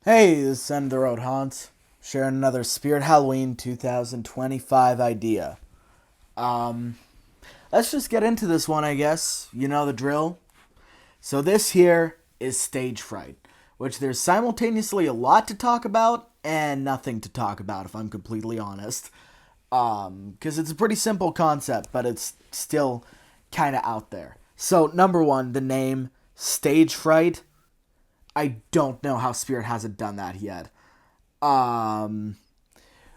Hey, this is End of the Road Hans, sharing another Spirit Halloween 2025 idea. Um, let's just get into this one, I guess. You know the drill. So this here is stage fright, which there's simultaneously a lot to talk about and nothing to talk about, if I'm completely honest. Because it's a pretty simple concept, but it's still kind of out there. So number one, the name stage fright. I don't know how Spirit hasn't done that yet. Um,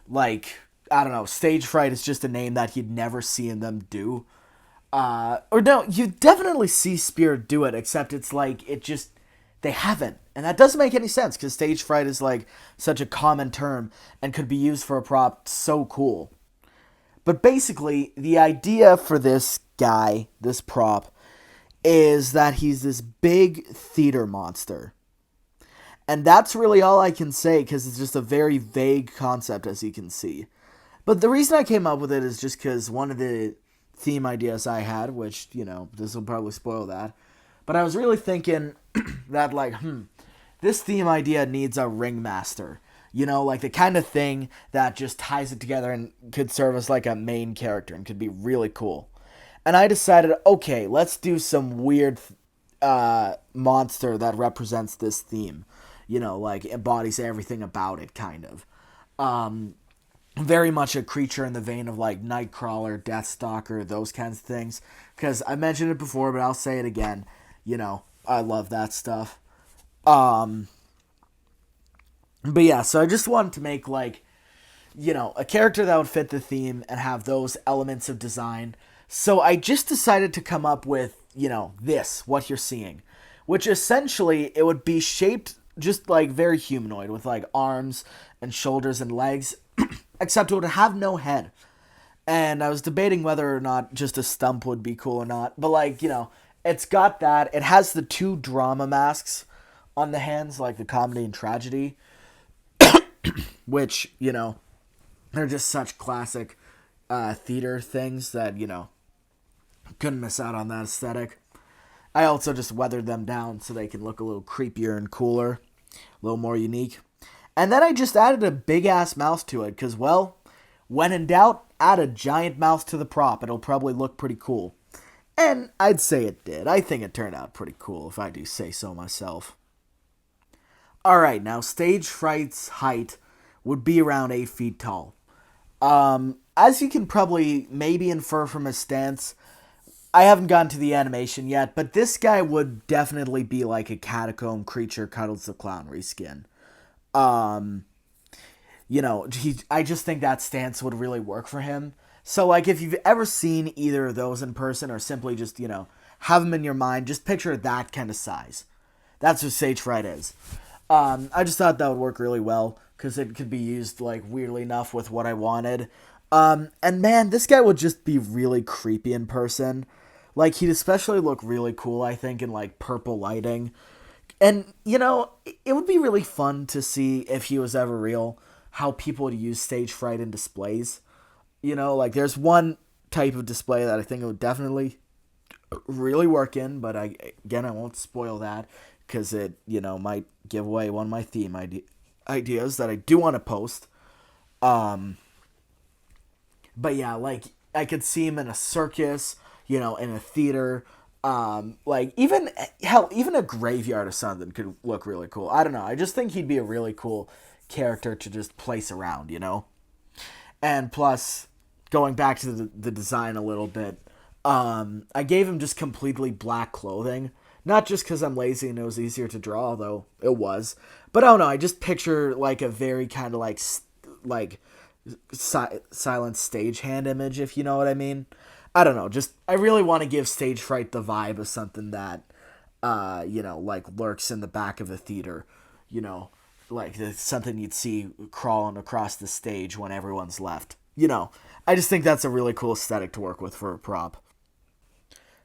like I don't know, stage fright is just a name that you'd never seen them do. Or no, you definitely see Spirit do it, except it's like it just they haven't, and that doesn't make any sense because stage fright is like such a common term and could be used for a prop so cool. But basically, the idea for this guy, this prop, is that he's this big theater monster. And that's really all I can say because it's just a very vague concept, as you can see. But the reason I came up with it is just because one of the theme ideas I had, which, this will probably spoil that, but I was really thinking that, like, this theme idea needs a ringmaster. Like the kind of thing that just ties it together and could serve as like a main character and could be really cool. And I decided, okay, let's do some weird monster that represents this theme. Like embodies everything about it, kind of. Very much a creature in the vein of like Nightcrawler, Deathstalker, those kinds of things. Because I mentioned it before, but I'll say it again. I love that stuff. Um, but yeah, so I just wanted to make like, a character that would fit the theme and have those elements of design. So I just decided to come up with, what you're seeing, which essentially it would be shaped just like very humanoid with like arms and shoulders and legs, except it would have no head. And I was debating whether or not just a stump would be cool or not. But like, it's got that. It has the two drama masks on the hands, like the comedy and tragedy, which, they're just such classic theater things that, couldn't miss out on that aesthetic. I also just weathered them down so they can look a little creepier and cooler, a little more unique. And then I just added a big ass mouse to it because, well, when in doubt, add a giant mouse to the prop. It'll probably look pretty cool. And I'd say it did. I think it turned out pretty cool, if I do say so myself. Alright, now stage fright's height would be around 8 feet tall. As you can probably maybe infer from his stance, I haven't gotten to the animation yet, but this guy would definitely be like a catacomb creature Cuddles the Clown reskin. Um, I just think that stance would really work for him. So, like, if you've ever seen either of those in person or simply just, have them in your mind, just picture that kind of size. That's what Sage Fright is. I just thought that would work really well because it could be used, like, weirdly enough with what I wanted. And man, this guy would just be really creepy in person. Like, he'd especially look really cool, I think, in, like, purple lighting. And, it would be really fun to see if he was ever real, how people would use stage fright in displays. Like, there's one type of display that I think it would definitely really work in, but I won't spoil that because it, might give away one of my theme ideas that I do want to post. Um, but yeah, like, I could see him in a circus, in a theater. Like even hell, even a graveyard or something could look really cool. I don't know. I just think he'd be a really cool character to just place around. And plus, going back to the design a little bit, I gave him just completely black clothing. Not just because I'm lazy and it was easier to draw, although it was. But I don't know. I just picture like a very kind of like silent stagehand image, if you know what I mean. I don't know. Just I really want to give stage fright the vibe of something that, like lurks in the back of a theater. You know, like it's something you'd see crawling across the stage when everyone's left. I just think that's a really cool aesthetic to work with for a prop.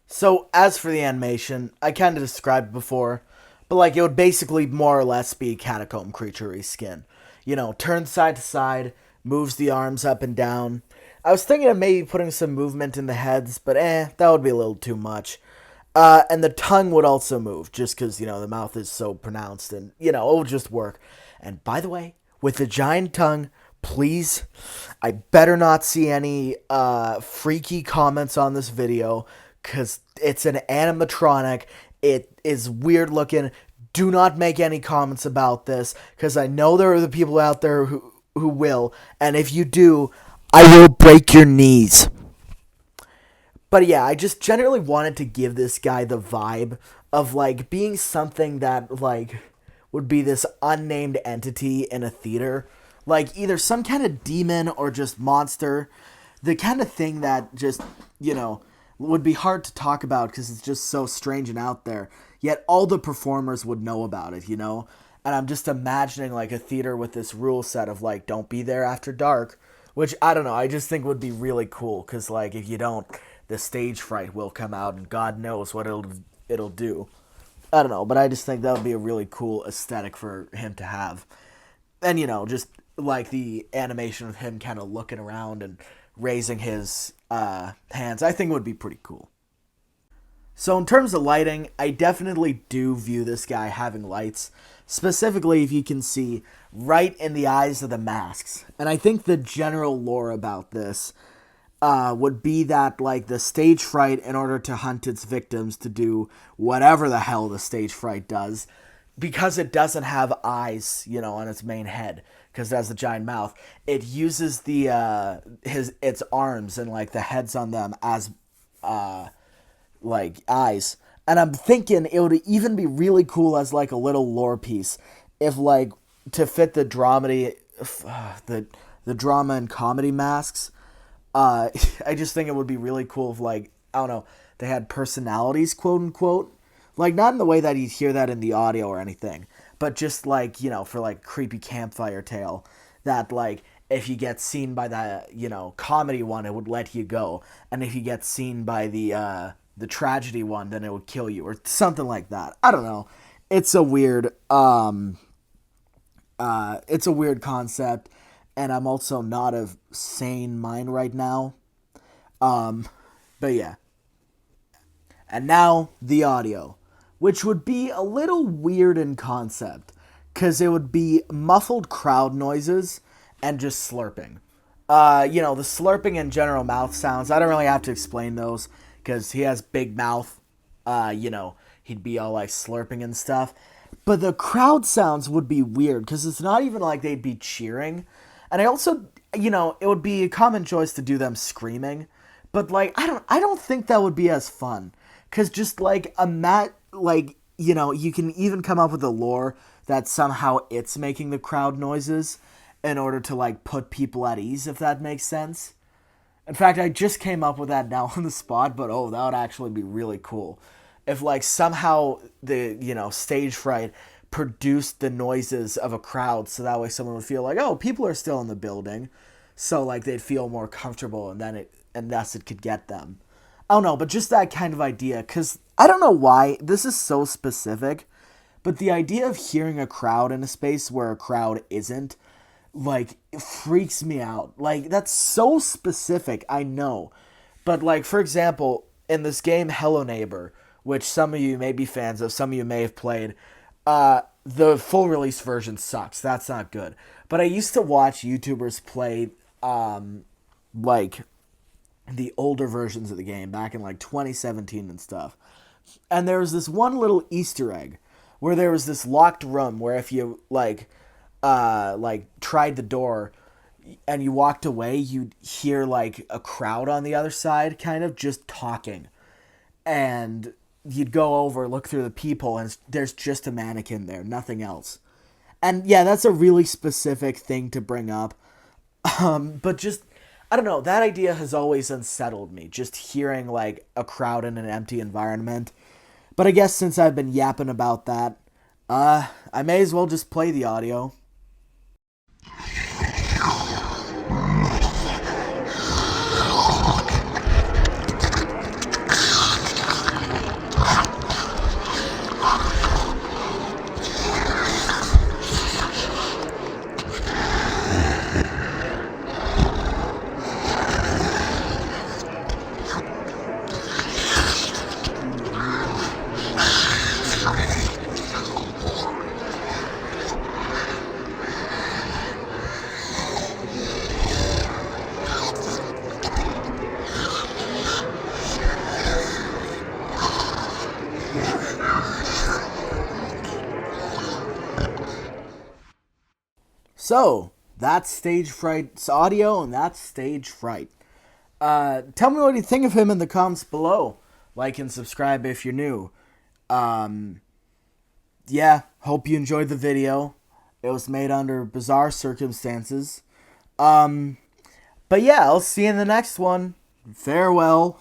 So as for the animation, I kind of described before, but like it would basically more or less be catacomb creature skin. Turns side to side, moves the arms up and down. I was thinking of maybe putting some movement in the heads, but that would be a little too much. And the tongue would also move, just because, the mouth is so pronounced, and, it would just work. And by the way, with the giant tongue, please, I better not see any freaky comments on this video, because it's an animatronic. It is weird looking. Do not make any comments about this, because I know there are the people out there who will, and if you do, I will break your knees. But yeah, I just generally wanted to give this guy the vibe of like being something that like would be this unnamed entity in a theater. Like either some kind of demon or just monster. The kind of thing that just, would be hard to talk about because it's just so strange and out there. Yet all the performers would know about it. And I'm just imagining like a theater with this rule set of like, don't be there after dark. Which, I don't know, I just think would be really cool. Because like, if you don't, the stage fright will come out and God knows what it'll do. I don't know, but I just think that would be a really cool aesthetic for him to have. And, just like the animation of him kind of looking around and raising his hands, I think would be pretty cool. So in terms of lighting, I definitely do view this guy having lights. Specifically, if you can see right in the eyes of the masks. And I think the general lore about this would be that, like, the stage fright, in order to hunt its victims to do whatever the hell the stage fright does, because it doesn't have eyes, on its main head, because it has the giant mouth, it uses its arms and, like, the heads on them as, like, eyes. And I'm thinking it would even be really cool as, like, a little lore piece, if, like, to fit the dramedy, the drama and comedy masks. I just think it would be really cool if, like, I don't know, they had personalities, quote unquote. Like, not in the way that you'd hear that in the audio or anything, but just, like, for, like, creepy campfire tale, that, like, if you get seen by the, comedy one, it would let you go. And if you get seen by the tragedy one, then it would kill you, or something like that. I don't know. It's a weird, concept. And I'm also not of sane mind right now. But yeah. And now, the audio. Which would be a little weird in concept. Because it would be muffled crowd noises and just slurping. The slurping and general mouth sounds, I don't really have to explain those. Because he has big mouth. He'd be all like slurping and stuff. But the crowd sounds would be weird. Because it's not even like they'd be cheering. And I also, it would be a common choice to do them screaming, but like I don't think that would be as fun, cause just like you can even come up with a lore that somehow it's making the crowd noises in order to like put people at ease, if that makes sense. In fact, I just came up with that now on the spot, but that would actually be really cool if like somehow the stage fright produced the noises of a crowd, so that way someone would feel like, oh, people are still in the building, so like they'd feel more comfortable, and thus it could get them. I don't know, but just that kind of idea, because I don't know why this is so specific, but the idea of hearing a crowd in a space where a crowd isn't, like, it freaks me out. Like, that's so specific, I know, but like, for example, in this game Hello Neighbor, which some of you may be fans of, some of you may have played, the full release version sucks. That's not good. But I used to watch YouTubers play, like, the older versions of the game back in, like, 2017 and stuff. And there was this one little Easter egg where there was this locked room where if you, like, tried the door and you walked away, you'd hear, like, a crowd on the other side kind of just talking. And you'd go over, look through the peephole, and there's just a mannequin there, nothing else. And yeah, that's a really specific thing to bring up. But just, I don't know, that idea has always unsettled me, just hearing like a crowd in an empty environment. But I guess since I've been yapping about that, I may as well just play the audio. So, that's Stage Fright's audio, and that's Stage Fright. Tell me what you think of him in the comments below. Like and subscribe if you're new. Yeah, hope you enjoyed the video. It was made under bizarre circumstances. But yeah, I'll see you in the next one. Farewell.